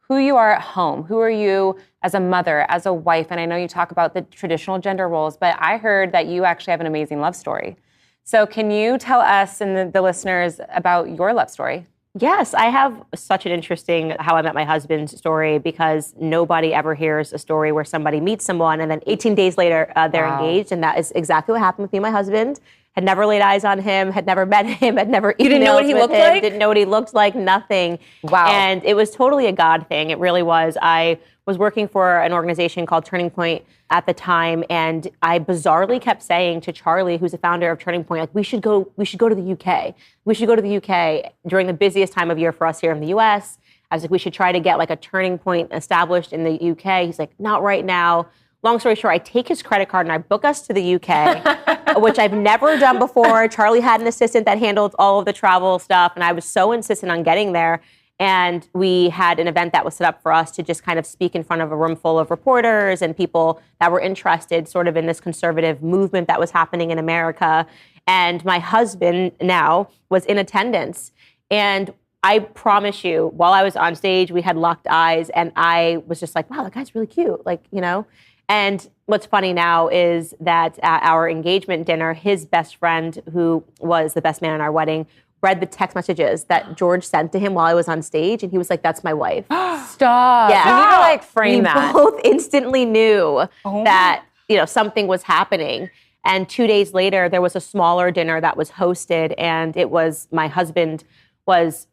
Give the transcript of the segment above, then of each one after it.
who you are at home. Who are you as a mother, as a wife? And I know you talk about the traditional gender roles, but I heard that you actually have an amazing love story. So can you tell us and the listeners about your love story? Yes, I have such an interesting how I met my husband story, because nobody ever hears a story where somebody meets someone and then 18 days later they're engaged. And that is exactly what happened with me and my husband. Had never laid eyes on him, had never met him, had never You didn't know what he looked like? Didn't know what he looked like, nothing. Wow. And it was totally a God thing. It really was. I was working for an organization called Turning Point at the time, and I bizarrely kept saying to Charlie, who's the founder of Turning Point, like, we should go to the UK. We should go to the UK during the busiest time of year for us here in the US. I was like, we should try to get like a Turning Point established in the UK. He's like, not right now. Long story short, I take his credit card and I book us to the UK, which I've never done before. Charlie had an assistant that handled all of the travel stuff, and I was so insistent on getting there. And we had an event that was set up for us to just kind of speak in front of a room full of reporters and people that were interested sort of in this conservative movement that was happening in America. And my husband now was in attendance. And I promise you, while I was on stage, we had locked eyes, and I was just like, wow, that guy's really cute. Like, you know. And what's funny now is that at our engagement dinner, his best friend, who was the best man in our wedding, read the text messages that George sent to him while I was on stage, and he was like, that's my wife. Stop. Yeah. You need to like frame that. We both instantly knew that, you know, something was happening. And 2 days later, there was a smaller dinner that was hosted, and it was my husband was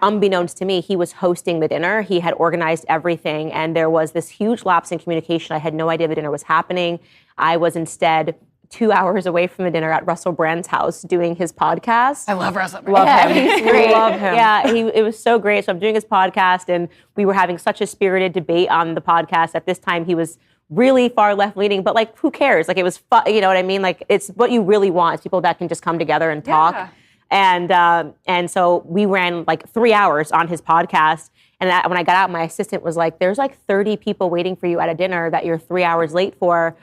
unbeknownst to me, he was hosting the dinner. He had organized everything, and there was this huge lapse in communication. I had no idea the dinner was happening. I was instead 2 hours away from the dinner at Russell Brand's house doing his podcast. I love Russell Brand. Love him. He's great. Love him. Yeah, it was so great. So I'm doing his podcast, and we were having such a spirited debate on the podcast. At this time, he was really far left-leaning, but like, who cares? Like, it was fun, you know what I mean? Like, it's what you really want. It's people that can just come together and talk. Yeah. And so we ran like 3 hours on his podcast. And when I got out, my assistant was like, there's like 30 people waiting for you at a dinner that you're 3 hours late for.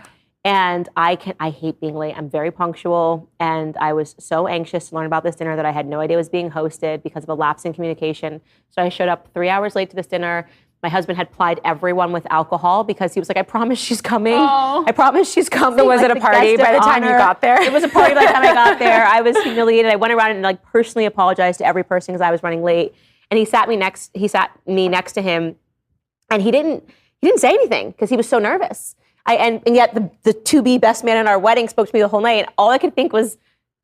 And I hate being late. I'm very punctual. And I was so anxious to learn about this dinner that I had no idea was being hosted because of a lapse in communication. So I showed up 3 hours late to this dinner. My husband had plied everyone with alcohol because he was like, I promise she's coming. Oh. I promise she's coming. So was like, it a party by the time you honor. got there? It was a party by the time I got there. I was humiliated. I went around and like personally apologized to every person because I was running late. And he sat me next to him, and he didn't say anything because he was so nervous. And yet the to-be best man in our wedding spoke to me the whole night, and all I could think was,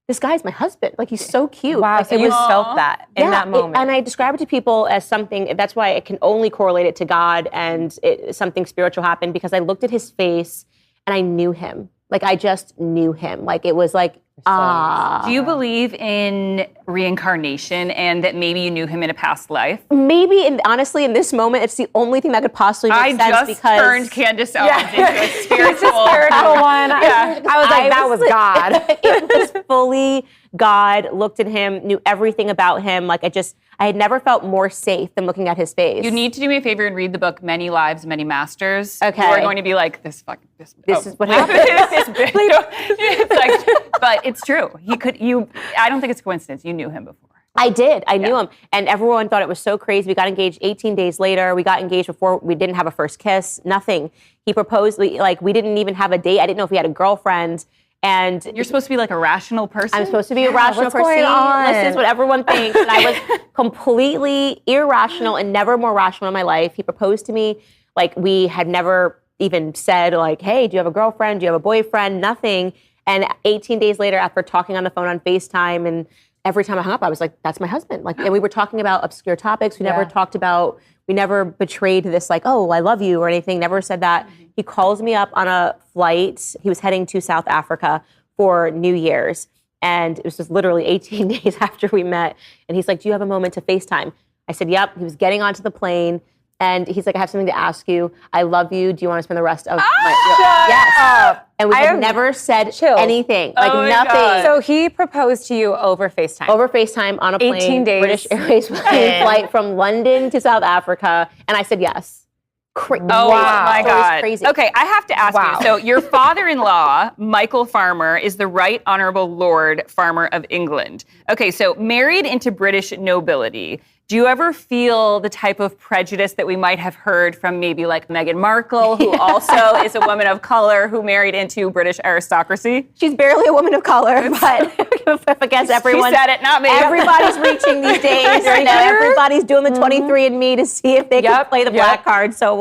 this guy's my husband. Like, he's so cute. Wow, Like, so you felt that in that moment. And I describe it to people as something, that's why I can only correlate it to God and something spiritual happened, because I looked at his face and I knew him. Like, I just knew him. Like, it was like, Do you believe in reincarnation and that maybe you knew him in a past life? Maybe, and honestly, in this moment, it's the only thing that could possibly make sense just because turned Candace Owens into a spiritual one. Yeah. I was like, that was God. It was fully God. Looked at him, knew everything about him. Like, I had never felt more safe than looking at his face. You need to do me a favor and read the book Many Lives, Many Masters. Okay. You are going to be like, this is what happened. It's like, but it's true. I don't think it's a coincidence. You knew him before. I did. I knew him. And everyone thought it was so crazy. We got engaged 18 days later. We got engaged before we didn't have a first kiss. Nothing. He proposed, we didn't even have a date. I didn't know if he had a girlfriend. And you're supposed to be like a rational person. I'm supposed to be a rational what's person. going on? Listen, it's what everyone thinks. And I was completely irrational and never more rational in my life. He proposed to me like we had never even said, like, hey, do you have a girlfriend? Do you have a boyfriend? Nothing. And 18 days later, after talking on the phone on FaceTime, and every time I hung up, I was like, that's my husband. Like, and we were talking about obscure topics. We never betrayed this, like, oh, I love you or anything. Never said that. Mm-hmm. He calls me up on a flight. He was heading to South Africa for New Year's. And it was just literally 18 days after we met. And he's like, do you have a moment to FaceTime? I said, yep. He was getting onto the plane. And he's like, I have something to ask you. I love you. Do you want to spend the rest of my... Yes. And we had never said anything. Like, nothing. God. So he proposed to you over FaceTime. Over FaceTime on a plane. 18 days. British Airways flight from London to South Africa. And I said yes. Oh, wow. My God. Crazy. Okay, I have to ask you. So your father-in-law, Michael Farmer, is the Right Honourable Lord Farmer of England. Okay, so married into British nobility. Do you ever feel the type of prejudice that we might have heard from maybe like Meghan Markle, who also is a woman of color who married into British aristocracy? She's barely a woman of color, but I guess everyone. She said it, not me. Everybody's reaching these days. Everybody's doing the 23andMe to see if they can play the black card. So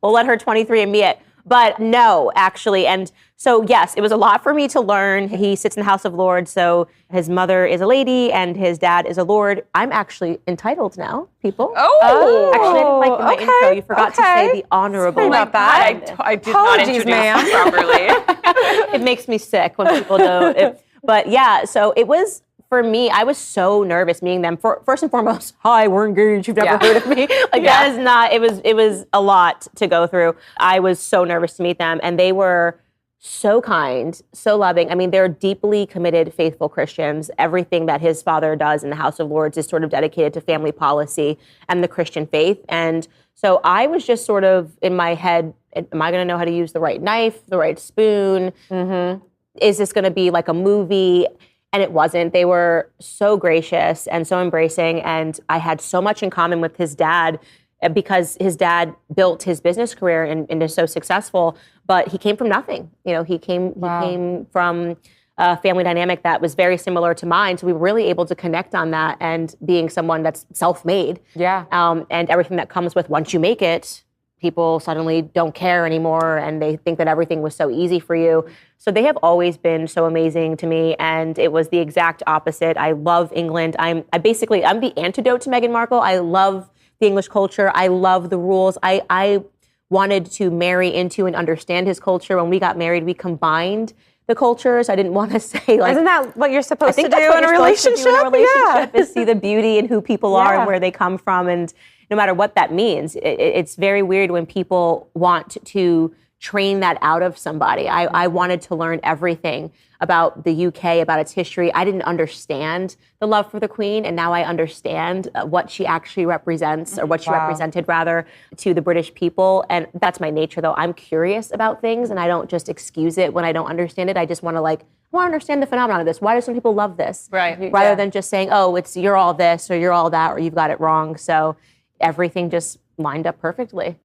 we'll let her 23andMe it. But no, actually. And so, yes, it was a lot for me to learn. He sits in the House of Lords. So his mother is a lady and his dad is a lord. I'm actually entitled now, people. Oh. Actually, I didn't like in my intro. You forgot to say the honorable. Sorry about that. I did not introduce you properly. It makes me sick when people don't. But yeah, so it was, for me, I was so nervous meeting them. First and foremost, hi, we're engaged. You've never heard of me. That is not, it was a lot to go through. I was so nervous to meet them. And they were so kind, so loving. I mean, they're deeply committed, faithful Christians. Everything that his father does in the House of Lords is sort of dedicated to family policy and the Christian faith. And so I was just sort of in my head, am I going to know how to use the right knife, the right spoon? Mm-hmm. Is this going to be like a movie? And it wasn't. They were so gracious and so embracing. And I had so much in common with his dad because his dad built his business career and is so successful, but he came from nothing. You know, he came from a family dynamic that was very similar to mine. So we were really able to connect on that, and being someone that's self-made. Yeah. And everything that comes with once you make it, people suddenly don't care anymore and they think that everything was so easy for you. So they have always been so amazing to me, and it was the exact opposite. I love England. I'm the antidote to Meghan Markle. I love the English culture. I love the rules. I wanted to marry into and understand his culture. When we got married, we combined the cultures. I didn't want to say like... Isn't that what you're supposed to do in a relationship? Is see the beauty in who people are and where they come from, and no matter what that means. It's very weird when people want to train that out of somebody. I wanted to learn everything about the UK, about its history. I didn't understand the love for the Queen, and now I understand what she actually represents, or what she represented rather, to the British people. And that's my nature, though. I'm curious about things, and I don't just excuse it when I don't understand it. I just want to understand the phenomenon of this. Why do some people love this? Right. Rather than just saying, oh, it's you're all this or you're all that or you've got it wrong. So everything just lined up perfectly.